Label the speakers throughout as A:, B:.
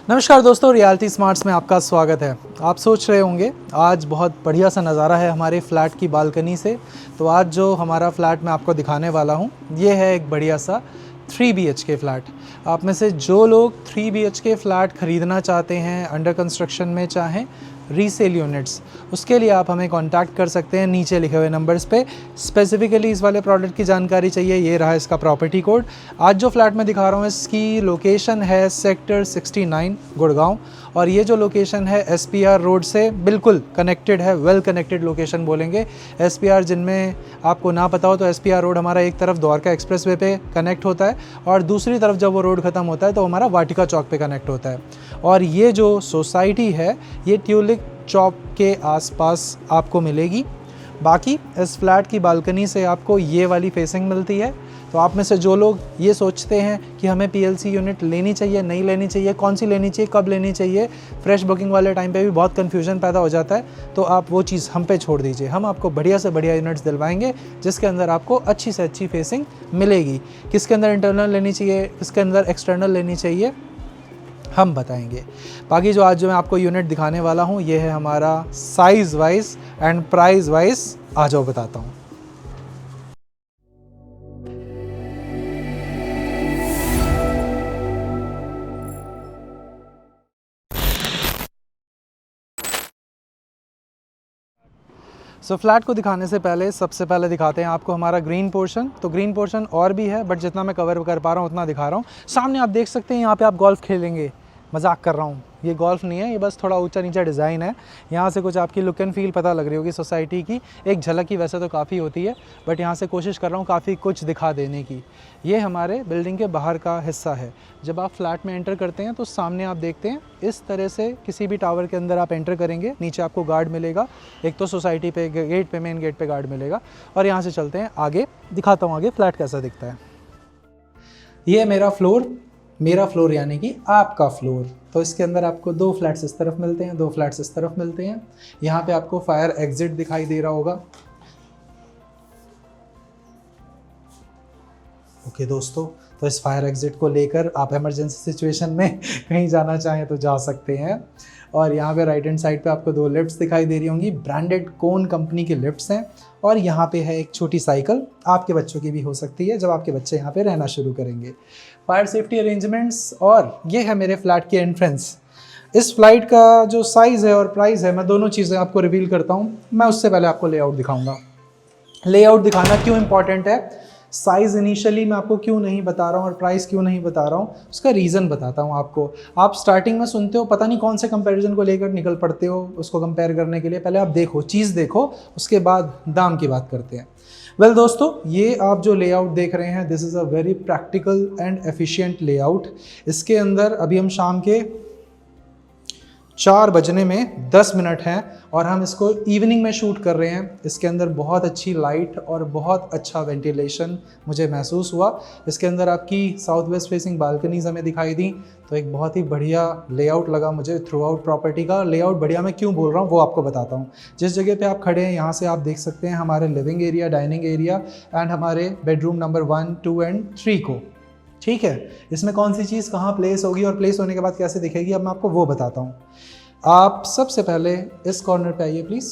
A: नमस्कार दोस्तों, reality smarts में आपका स्वागत है। आप सोच रहे होंगे आज बहुत बढ़िया सा नज़ारा है हमारे फ्लैट की बालकनी से। तो आज जो हमारा फ्लैट मैं आपको दिखाने वाला हूँ ये है एक बढ़िया सा 3 BHK फ्लैट। आप में से जो लोग 3 BHK फ्लैट ख़रीदना चाहते हैं, अंडर कंस्ट्रक्शन में चाहें रीसेल यूनिट्स, उसके लिए आप हमें कांटेक्ट कर सकते हैं नीचे लिखे हुए नंबर्स पे। स्पेसिफिकली इस वाले प्रोडक्ट की जानकारी चाहिए, ये रहा इसका प्रॉपर्टी कोड। आज जो फ्लैट मैं दिखा रहा हूँ इसकी लोकेशन है सेक्टर 69 गुड़गांव, और ये जो लोकेशन है SPR रोड से बिल्कुल कनेक्टेड है, वेल कनेक्टेड लोकेशन बोलेंगे। SPR जिनमें आपको ना पता हो तो SPR रोड हमारा एक तरफ द्वारका एक्सप्रेसवे पे कनेक्ट होता है और दूसरी तरफ जब वो रोड ख़त्म होता है तो हमारा वाटिका चौक पे कनेक्ट होता है। और ये जो सोसाइटी है ये ट्यूलिप चौक के आसपास आपको मिलेगी। बाकी इस फ्लैट की बालकनी से आपको ये वाली फेसिंग मिलती है। तो आप में से जो लोग ये सोचते हैं कि हमें PLC यूनिट लेनी चाहिए, नहीं लेनी चाहिए, कौन सी लेनी चाहिए, कब लेनी चाहिए, फ्रेश बुकिंग वाले टाइम पे भी बहुत कन्फ्यूजन पैदा हो जाता है, तो आप वो चीज़ हम पे छोड़ दीजिए। हम आपको बढ़िया से बढ़िया यूनिट्स दिलवाएंगे जिसके अंदर आपको अच्छी से अच्छी फेसिंग मिलेगी। किसके अंदर इंटरनल लेनी चाहिए, किसके अंदर एक्सटर्नल लेनी चाहिए, हम बताएंगे। बाकी जो आज जो मैं आपको यूनिट दिखाने वाला हूँ ये है हमारा size wise and price wise. आ जाओ बताता हूँ। फ्लैट को दिखाने से पहले सबसे पहले दिखाते हैं आपको हमारा ग्रीन पोर्शन। तो ग्रीन पोर्शन और भी है बट जितना मैं कवर कर पा रहा हूँ उतना दिखा रहा हूँ। सामने आप देख सकते हैं यहाँ पे आप गोल्फ खेलेंगे, मजाक कर रहा हूँ, ये गोल्फ नहीं है, ये बस थोड़ा ऊंचा नीचा डिज़ाइन है। यहाँ से कुछ आपकी लुक एंड फील पता लग रही होगी सोसाइटी की, एक झलक की वैसे तो काफ़ी होती है बट यहाँ से कोशिश कर रहा हूँ काफ़ी कुछ दिखा देने की। ये हमारे बिल्डिंग के बाहर का हिस्सा है। जब आप फ्लैट में एंटर करते हैं तो सामने आप देखते हैं इस तरह से किसी भी टावर के अंदर आप एंटर करेंगे, नीचे आपको गार्ड मिलेगा। एक तो सोसाइटी पे गेट पे, मेन गेट पे गार्ड मिलेगा। और यहाँ से चलते हैं आगे, दिखाता हूँ आगे फ्लैट कैसा दिखता है। ये मेरा फ्लोर यानी कि आपका फ्लोर। तो इसके अंदर आपको 2 फ्लैट्स इस तरफ मिलते हैं, 2 फ्लैट्स इस तरफ मिलते हैं। यहाँ पे आपको फायर एग्जिट दिखाई दे रहा होगा। ओके दोस्तों, तो इस फायर एग्जिट को लेकर आप इमरजेंसी सिचुएशन में कहीं जाना चाहें तो जा सकते हैं। और यहाँ पे राइट हैंड साइड पे आपको 2 लिफ्ट्स दिखाई दे रही होंगी, ब्रांडेड कोन कंपनी की लिफ्ट्स हैं। और यहाँ पे है एक छोटी साइकिल, आपके बच्चों की भी हो सकती है जब आपके बच्चे यहाँ पे रहना शुरू करेंगे। Fire safety arrangements. और ये है मेरे फ्लैट की एंट्रेंस। इस फ्लाइट का जो साइज़ है और प्राइस है, मैं दोनों चीज़ें आपको रिवील करता हूँ। मैं उससे पहले आपको लेआउट दिखाऊंगा। लेआउट दिखाना क्यों इंपॉर्टेंट है, साइज़ इनिशियली मैं आपको क्यों नहीं बता रहा हूँ और प्राइस क्यों नहीं बता रहा हूँ, उसका रीज़न बताता हूँ आपको। आप स्टार्टिंग में सुनते हो, पता नहीं कौन से कंपैरिजन को लेकर निकल पड़ते हो उसको कंपेयर करने के लिए। पहले आप देखो, चीज़ देखो, उसके बाद दाम की बात करते हैं। वेल दोस्तों, ये आप जो लेआउट देख रहे हैं this is a very practical and efficient layout. इसके अंदर अभी हम शाम के 4 बजने में 10 मिनट हैं और हम इसको इवनिंग में शूट कर रहे हैं। इसके अंदर बहुत अच्छी लाइट और बहुत अच्छा वेंटिलेशन मुझे महसूस हुआ। इसके अंदर आपकी साउथ वेस्ट फेसिंग बालकनीज हमें दिखाई दी, तो एक बहुत ही बढ़िया लेआउट लगा मुझे थ्रू आउट प्रॉपर्टी का। लेआउट बढ़िया मैं क्यों बोल रहा हूँ वो आपको बताता हूँ। जिस जगह पे आप खड़े हैं यहाँ से आप देख सकते हैं हमारे living area, dining area and हमारे बेडरूम नंबर 1, 2 एंड 3 को। ठीक है, इसमें कौन सी चीज़ कहाँ प्लेस होगी और प्लेस होने के बाद कैसे दिखेगी अब मैं आपको वो बताता हूँ। आप सबसे पहले इस कॉर्नर पे आइए प्लीज़।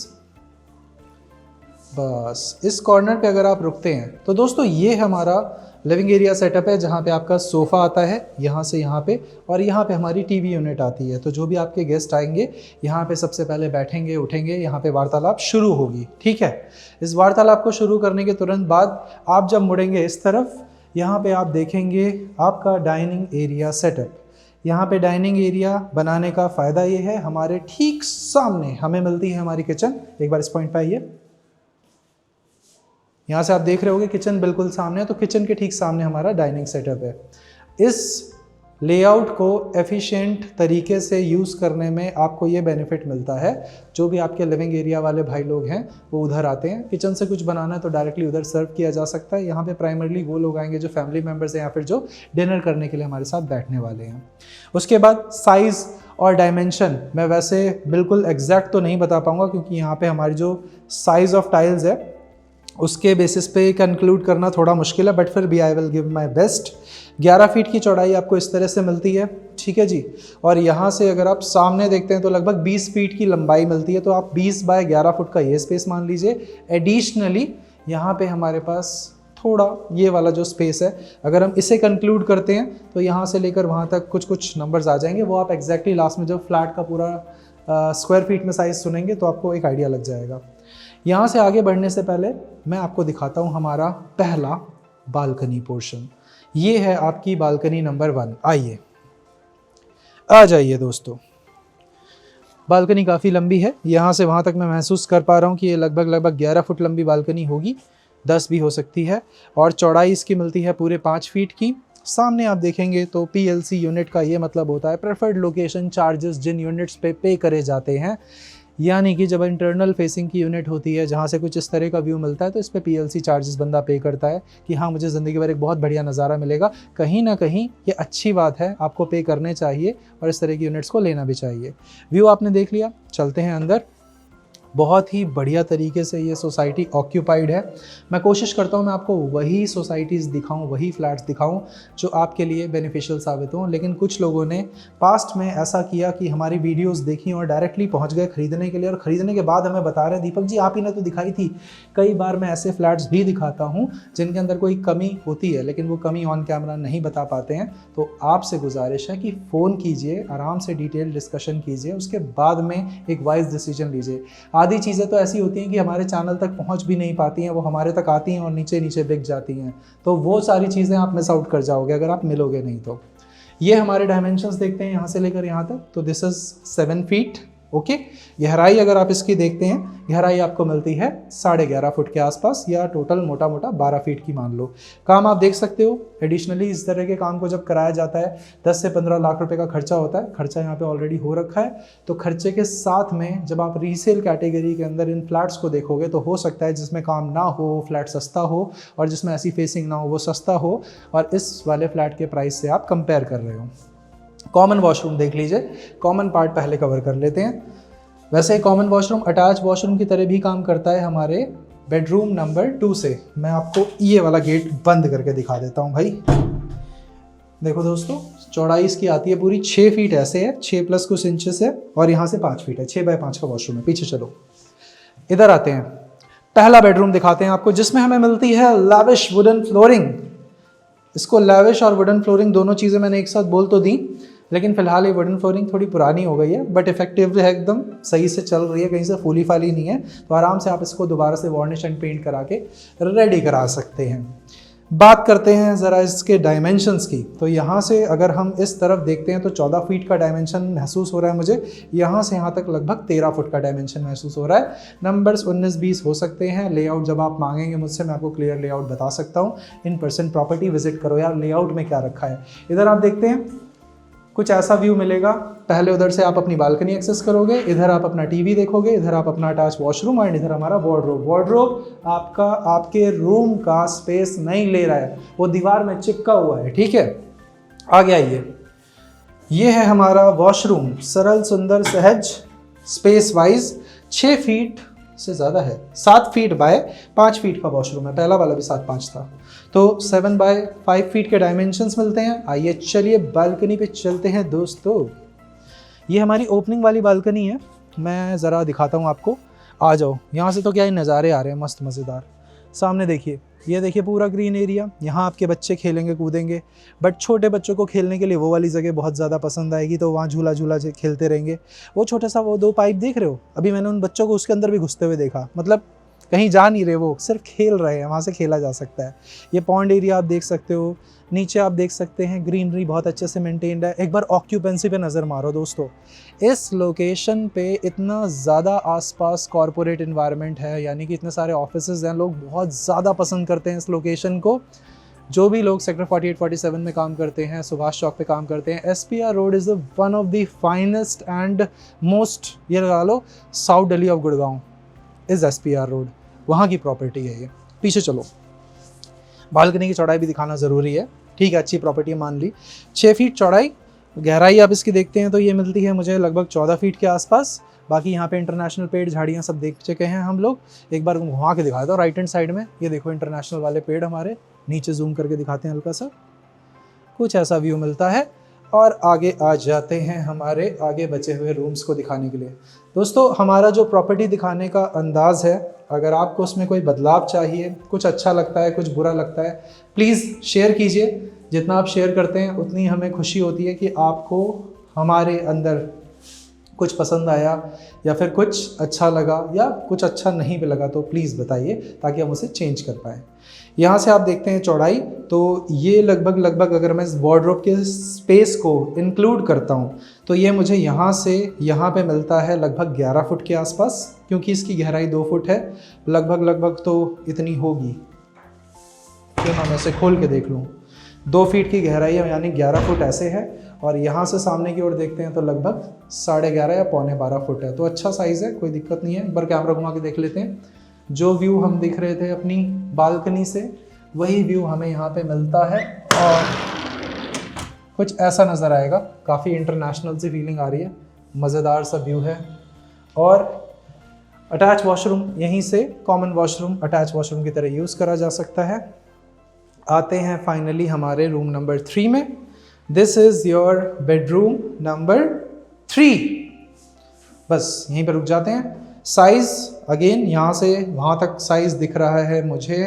A: बस इस कॉर्नर पे अगर आप रुकते हैं तो दोस्तों ये हमारा लिविंग एरिया सेटअप है जहाँ पे आपका सोफ़ा आता है यहाँ से यहाँ पे, और यहाँ पे हमारी टीवी यूनिट आती है। तो जो भी आपके गेस्ट आएंगे यहाँ पे सबसे पहले बैठेंगे, उठेंगे, यहाँ पे वार्तालाप शुरू होगी। ठीक है, इस वार्तालाप को शुरू करने के तुरंत बाद आप जब मुड़ेंगे इस तरफ, यहाँ पे आप देखेंगे आपका डाइनिंग एरिया सेटअप। यहाँ पे डाइनिंग एरिया बनाने का फ़ायदा ये है, हमारे ठीक सामने हमें मिलती है हमारी किचन। एक बार इस पॉइंट पे आइए, यहाँ से आप देख रहे होगे किचन बिल्कुल सामने है, तो किचन के ठीक सामने हमारा डाइनिंग सेटअप है। इस लेआउट को एफिशिएंट तरीके से यूज़ करने में आपको ये बेनिफिट मिलता है, जो भी आपके लिविंग एरिया वाले भाई लोग हैं वो उधर आते हैं, किचन से कुछ बनाना है तो डायरेक्टली उधर सर्व किया जा सकता है। यहाँ पे प्राइमरली वो लोग आएंगे जो फैमिली मेम्बर्स हैं या फिर जो डिनर करने के लिए हमारे साथ बैठने वाले हैं। उसके बाद साइज़ और डायमेंशन मैं वैसे बिल्कुल एग्जैक्ट तो नहीं बता पाऊँगा क्योंकि यहाँ पर हमारी जो साइज़ ऑफ टाइल्स है उसके बेसिस पे कंक्लूड करना थोड़ा मुश्किल है, बट फिर भी I will give my best. 11 feet की चौड़ाई आपको इस तरह से मिलती है, ठीक है जी। और यहाँ से अगर आप सामने देखते हैं तो लगभग 20 फीट की लंबाई मिलती है, तो आप 20 बाय 11 फुट का ये स्पेस मान लीजिए। एडिशनली यहाँ पे हमारे पास थोड़ा ये वाला जो स्पेस है, अगर हम इसे कंक्लूड करते हैं तो यहाँ से लेकर वहाँ तक कुछ कुछ नंबर्स आ जाएंगे, वो आप एग्जैक्टली लास्ट में जब फ्लैट का पूरा स्क्वायर फीट में साइज़ सुनेंगे तो आपको एक आइडिया लग जाएगा। यहाँ से आगे बढ़ने से पहले मैं आपको दिखाता हूँ हमारा पहला बालकनी पोर्शन। ये है आपकी बालकनी नंबर 1। आइए, आ जाइए दोस्तों। बालकनी काफ़ी लंबी है, यहाँ से वहाँ तक मैं महसूस कर पा रहा हूँ कि ये लगभग 11 फुट लंबी बालकनी होगी, 10 भी हो सकती है। और चौड़ाई इसकी मिलती है पूरे 5 फीट की। सामने आप देखेंगे तो PLC यूनिट का ये मतलब होता है प्रेफर्ड लोकेशन चार्जेस, जिन यूनिट्स पे करे जाते हैं। यानी कि जब इंटरनल फेसिंग की यूनिट होती है जहाँ से कुछ इस तरह का व्यू मिलता है तो इस पे PLC चार्जेस बंदा पे करता है कि हाँ मुझे ज़िंदगी भर एक बहुत बढ़िया नज़ारा मिलेगा। कहीं ना कहीं ये अच्छी बात है, आपको पे करने चाहिए और इस तरह की यूनिट्स को लेना भी चाहिए। व्यू आपने देख लिया, चलते हैं अंदर। बहुत ही बढ़िया तरीके से ये सोसाइटी ऑक्यूपाइड है। मैं कोशिश करता हूँ मैं आपको वही सोसाइटीज़ दिखाऊँ, वही फ्लैट्स दिखाऊँ जो आपके लिए बेनिफिशियल साबित हों। लेकिन कुछ लोगों ने पास्ट में ऐसा किया कि हमारी वीडियोस देखी और डायरेक्टली पहुँच गए ख़रीदने के लिए, और ख़रीदने के बाद हमें बता रहे हैं दीपक जी आप ही ने तो दिखाई थी। कई बार मैं ऐसे फ्लैट्स भी दिखाता हूँ जिनके अंदर कोई कमी होती है, लेकिन वो कमी ऑन कैमरा नहीं बता पाते हैं। तो आपसे गुजारिश है कि फ़ोन कीजिए, आराम से डिटेल डिस्कशन कीजिए, उसके बाद में एक वाइज डिसीजन लीजिए। आधी चीज़ें तो ऐसी होती हैं कि हमारे चैनल तक पहुंच भी नहीं पाती हैं, वो हमारे तक आती हैं और नीचे नीचे बिक जाती हैं, तो वो सारी चीज़ें आप मिस आउट कर जाओगे अगर आप मिलोगे नहीं तो। ये हमारे डायमेंशंस देखते हैं यहाँ से लेकर यहाँ तक, तो दिस इज़ 7 फीट। ओके, गहराई अगर आप इसकी देखते हैं, गहराई आपको मिलती है 11.5 फुट के आसपास, या टोटल मोटा मोटा 12 फीट की मान लो। काम आप देख सकते हो। एडिशनली इस तरह के काम को जब कराया जाता है 10 से 15 लाख रुपए का खर्चा होता है। खर्चा यहाँ पे ऑलरेडी हो रखा है, तो खर्चे के साथ में जब आप रीसेल कैटेगरी के अंदर इन फ्लैट्स को देखोगे तो हो सकता है जिसमें काम ना हो फ्लैट सस्ता हो, और जिसमें ऐसी फेसिंग ना हो वो सस्ता हो, और इस वाले फ्लैट के प्राइस से आप कंपेयर कर रहे हो। कॉमन वॉशरूम देख लीजिए, कॉमन पार्ट पहले कवर कर लेते हैं। वैसे कॉमन वॉशरूम अटैच वॉशरूम की तरह भी काम करता है हमारे बेडरूम नंबर 2 से। मैं आपको ये वाला गेट बंद करके दिखा देता हूँ भाई। देखो दोस्तों, चौड़ाई इसकी आती है पूरी 6 फीट ऐसे है, 6 प्लस कुछ इंचेस है, और यहाँ से 5 फीट है, 6 बाय 5 का वॉशरूम है। पीछे चलो, इधर आते हैं, पहला बेडरूम दिखाते हैं आपको, जिसमें हमें मिलती है लैविश वुडन फ्लोरिंग। इसको लैविश और वुडन फ्लोरिंग दोनों चीज़ें मैंने एक साथ बोल तो दी, लेकिन फिलहाल ये वुडन फ्लोरिंग थोड़ी पुरानी हो गई है, बट इफेक्टिव है, एकदम सही से चल रही है, कहीं से फूली फाली नहीं है। तो आराम से आप इसको दोबारा से वार्निश एंड पेंट करा के रेडी करा सकते हैं। बात करते हैं ज़रा इसके डायमेंशंस की। तो यहाँ से अगर हम इस तरफ देखते हैं तो 14 फीट का डायमेंशन महसूस हो रहा है मुझे। यहाँ से यहाँ तक लगभग 13 फुट का डायमेंशन महसूस हो रहा है। नंबर्स 19-20 हो सकते हैं। लेआउट जब आप मांगेंगे मुझसे, मैं आपको क्लियर लेआउट बता सकता हूँ। इन पर्सन प्रॉपर्टी विजिट करो यार, लेआउट में क्या रखा है। इधर आप देखते हैं कुछ ऐसा व्यू मिलेगा। पहले उधर से आप अपनी बालकनी एक्सेस करोगे, इधर आप अपना टीवी देखोगे, इधर आप अपना अटैच वॉशरूम, और इधर हमारा वार्डरोब। वार्डरोब आपका आपके रूम का स्पेस नहीं ले रहा है, वो दीवार में चिपका हुआ है, ठीक है। आगे आइए, ये है हमारा वॉशरूम, सरल सुंदर सहज, स्पेस वाइज 6 फीट से ज़्यादा है, 7 फीट बाय 5 फीट का वॉशरूम है। पहला वाला भी 7-5 था, तो 7 बाय 5 फीट के डायमेंशंस मिलते हैं। आइए चलिए बालकनी पे चलते हैं दोस्तों। ये हमारी ओपनिंग वाली बालकनी है, मैं ज़रा दिखाता हूँ आपको। आ जाओ, यहाँ से तो क्या ही नज़ारे आ रहे हैं मस्त मज़ेदार। सामने देखिए, ये देखिए पूरा ग्रीन एरिया, यहाँ आपके बच्चे खेलेंगे कूदेंगे। बट छोटे बच्चों को खेलने के लिए वो वाली जगह बहुत ज़्यादा पसंद आएगी, तो वहाँ झूला झूला खेलते रहेंगे। वो छोटा सा वो 2 पाइप देख रहे हो, अभी मैंने उन बच्चों को उसके अंदर भी घुसते हुए देखा, मतलब कहीं जा नहीं रहे, वो सिर्फ खेल रहे हैं, वहाँ से खेला जा सकता है। ये पॉन्ड एरिया आप देख सकते हो, नीचे आप देख सकते हैं ग्रीनरी बहुत अच्छे से मेंटेन्ड है। एक बार ऑक्यूपेंसी पे नज़र मारो दोस्तों, इस लोकेशन पे इतना ज़्यादा आसपास कॉरपोरेट इन्वायरमेंट है, यानी कि इतने सारे ऑफिसेज हैं, लोग बहुत ज़्यादा पसंद करते हैं इस लोकेशन को। जो भी लोग सेक्टर 48-47 में काम करते हैं, सुभाष चौक पे काम करते हैं, SPR road is one of the finest and most, ये लगा लो south Delhi of Gurgaon is SPR road, वहाँ की प्रॉपर्टी है ये। पीछे चलो, बालकनी की चौड़ाई भी दिखाना ज़रूरी है, ठीक है, अच्छी प्रॉपर्टी मान ली। 6 फीट चौड़ाई, गहराई आप इसकी देखते हैं तो ये मिलती है मुझे लगभग 14 फीट के आसपास। बाकी यहाँ पे इंटरनेशनल पेड़ झाड़ियाँ सब देख चुके हैं हम लोग। एक बार घुमा के दिखा दो राइट हैंड साइड में, ये देखो इंटरनेशनल वाले पेड़ हमारे, नीचे जूम करके दिखाते हैं हल्का सा, कुछ ऐसा व्यू मिलता है। और आगे आ जाते हैं हमारे आगे बचे हुए रूम्स को दिखाने के लिए। दोस्तों हमारा जो प्रॉपर्टी दिखाने का अंदाज़ है, अगर आपको उसमें कोई बदलाव चाहिए, कुछ अच्छा लगता है, कुछ बुरा लगता है, प्लीज़ शेयर कीजिए। जितना आप शेयर करते हैं उतनी हमें खुशी होती है कि आपको हमारे अंदर कुछ पसंद आया या फिर कुछ अच्छा लगा या कुछ अच्छा नहीं भी लगा तो प्लीज़ बताइए ताकि हम उसे चेंज कर पाएँ। यहाँ से आप देखते हैं चौड़ाई, तो ये लगभग अगर मैं इस वार्डरोब के स्पेस को इंक्लूड करता हूँ तो ये मुझे यहाँ से यहाँ पे मिलता है लगभग 11 फुट के आसपास, क्योंकि इसकी गहराई 2 फुट है। लगभग तो इतनी होगी, क्यों ना मैं इसे खोल के देख लूँ। 2 फीट की गहराई है, यानी 11 फुट ऐसे है। और यहाँ से सामने की ओर देखते हैं तो लगभग 11.5 या 11.25 फुट है। तो अच्छा साइज़ है, कोई दिक्कत नहीं है। एक बार कैमरा घुमा के देख लेते हैं। जो व्यू हम दिख रहे थे अपनी बालकनी से, वही व्यू हमें यहाँ पे मिलता है और कुछ ऐसा नज़र आएगा। काफ़ी इंटरनेशनल सी फीलिंग आ रही है, मज़ेदार सा व्यू है। और अटैच वॉशरूम, यहीं से कॉमन वॉशरूम अटैच वॉशरूम की तरह यूज़ करा जा सकता है। आते हैं फाइनली हमारे रूम नंबर 3 में। This is your bedroom number 3। बस यहीं पर रुक जाते हैं। साइज़ अगेन यहाँ से वहाँ तक साइज़ दिख रहा है मुझे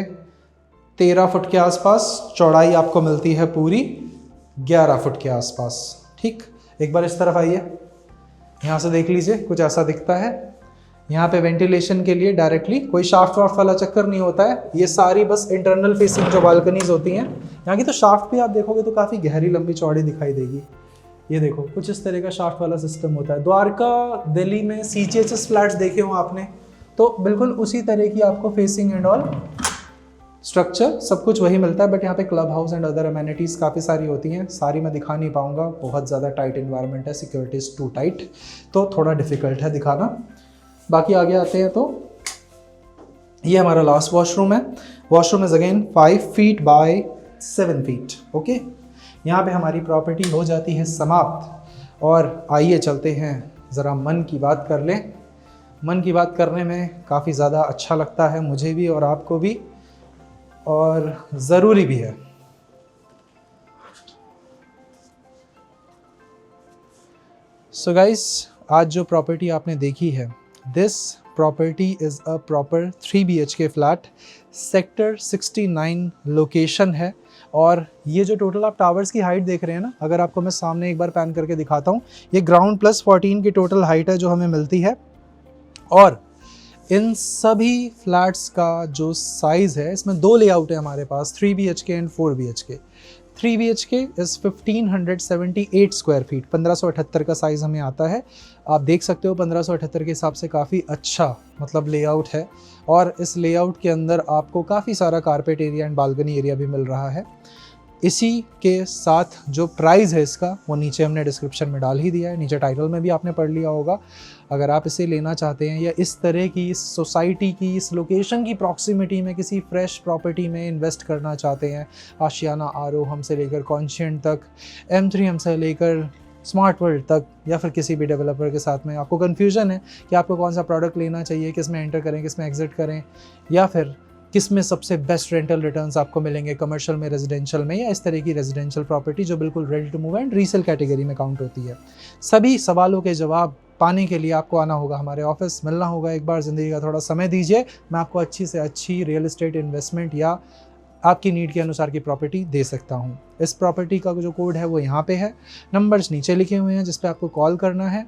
A: 13 फुट के आसपास। चौड़ाई आपको मिलती है पूरी 11 फुट के आसपास। ठीक, एक बार इस तरफ आइए, यहाँ से देख लीजिए, कुछ ऐसा दिखता है। यहाँ पे वेंटिलेशन के लिए डायरेक्टली कोई शाफ्ट वाफ्ट वाला चक्कर नहीं होता है। ये सारी बस इंटरनल फेसिंग जो बालकनीज होती हैं, यहाँ की तो शाफ्ट भी आप देखोगे तो काफ़ी गहरी लंबी चौड़ी दिखाई देगी। ये देखो कुछ इस तरह का शाफ्ट वाला सिस्टम होता है। द्वारका दिल्ली में CGHS फ्लैट्स देखे हो आपने, तो बिल्कुल उसी तरह की आपको फेसिंग एंड ऑल स्ट्रक्चर सब कुछ वही मिलता है। बट यहाँ पे club house and other amenities काफ़ी सारी होती हैं, सारी मैं दिखा नहीं पाऊँगा, बहुत ज़्यादा टाइट इन्वायरमेंट है, सिक्योरिटी इज़ टू टाइट, तो थोड़ा डिफ़िकल्ट है दिखाना। बाकी आगे आते हैं तो ये हमारा लास्ट वॉशरूम है। Washroom is again 5 feet by 7 feet. Okay, यहाँ पे हमारी प्रॉपर्टी हो जाती है समाप्त। और आइए चलते हैं ज़रा मन की बात कर लें। मन की बात करने में काफ़ी ज़्यादा अच्छा लगता है मुझे भी और आपको भी, और ज़रूरी भी है। सो गाइस, आज जो प्रॉपर्टी आपने देखी है, this property is a proper 3 BHK flat, sector 69 location है। और ये जो टोटल आप टावर्स की हाइट देख रहे हैं ना, अगर आपको मैं सामने एक बार पैन करके दिखाता हूँ, ये ग्राउंड प्लस 14 की टोटल हाइट है जो हमें मिलती है। और इन सभी फ्लैट्स का जो साइज़ है, इसमें 2 लेआउट है हमारे पास, 3 BHK and 4 BHK। 3 BHK is 1578 square feet, 1578 का साइज़ हमें आता है। आप देख सकते हो 1578 के हिसाब से काफ़ी अच्छा मतलब लेआउट है। और इस लेआउट के अंदर आपको काफ़ी सारा carpet area and balcony area भी मिल रहा है। इसी के साथ जो प्राइस है इसका, वो नीचे हमने डिस्क्रिप्शन में डाल ही दिया है, नीचे टाइटल में भी आपने पढ़ लिया होगा। अगर आप इसे लेना चाहते हैं या इस तरह की इस सोसाइटी की इस लोकेशन की प्रॉक्सिमिटी में किसी फ्रेश प्रॉपर्टी में इन्वेस्ट करना चाहते हैं, आशियाना आरोहम से लेकर कॉन्शियंट तक, M3M से लेकर स्मार्ट वर्ल्ड तक, या फिर किसी भी डेवलपर के साथ में आपको कन्फ्यूजन है कि आपको कौन सा प्रोडक्ट लेना चाहिए, किस में एंटर करें, किस में एग्जिट करें, या फिर किस में सबसे बेस्ट रेंटल रिटर्न्स आपको मिलेंगे, कमर्शियल में, रेजिडेंशियल में, या इस तरह की रेजिडेंशियल प्रॉपर्टी जो बिल्कुल ready to move and resale category में काउंट होती है। सभी सवालों के जवाब पाने के लिए आपको आना होगा हमारे ऑफिस, मिलना होगा एक बार, ज़िंदगी का थोड़ा समय दीजिए, मैं आपको अच्छी से अच्छी रियल एस्टेट इन्वेस्टमेंट या आपकी नीड के अनुसार की प्रॉपर्टी दे सकता हूँ। इस प्रॉपर्टी का जो कोड है वो यहाँ पे है, नंबर्स नीचे लिखे हुए हैं जिस पे आपको कॉल करना है।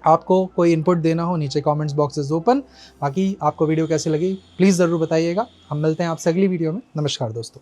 A: आपको कोई इनपुट देना हो, नीचे कमेंट्स बॉक्स इज ओपन। बाकी आपको वीडियो कैसी लगी प्लीज़ ज़रूर बताइएगा। हम मिलते हैं आपसे अगली वीडियो में। नमस्कार दोस्तों।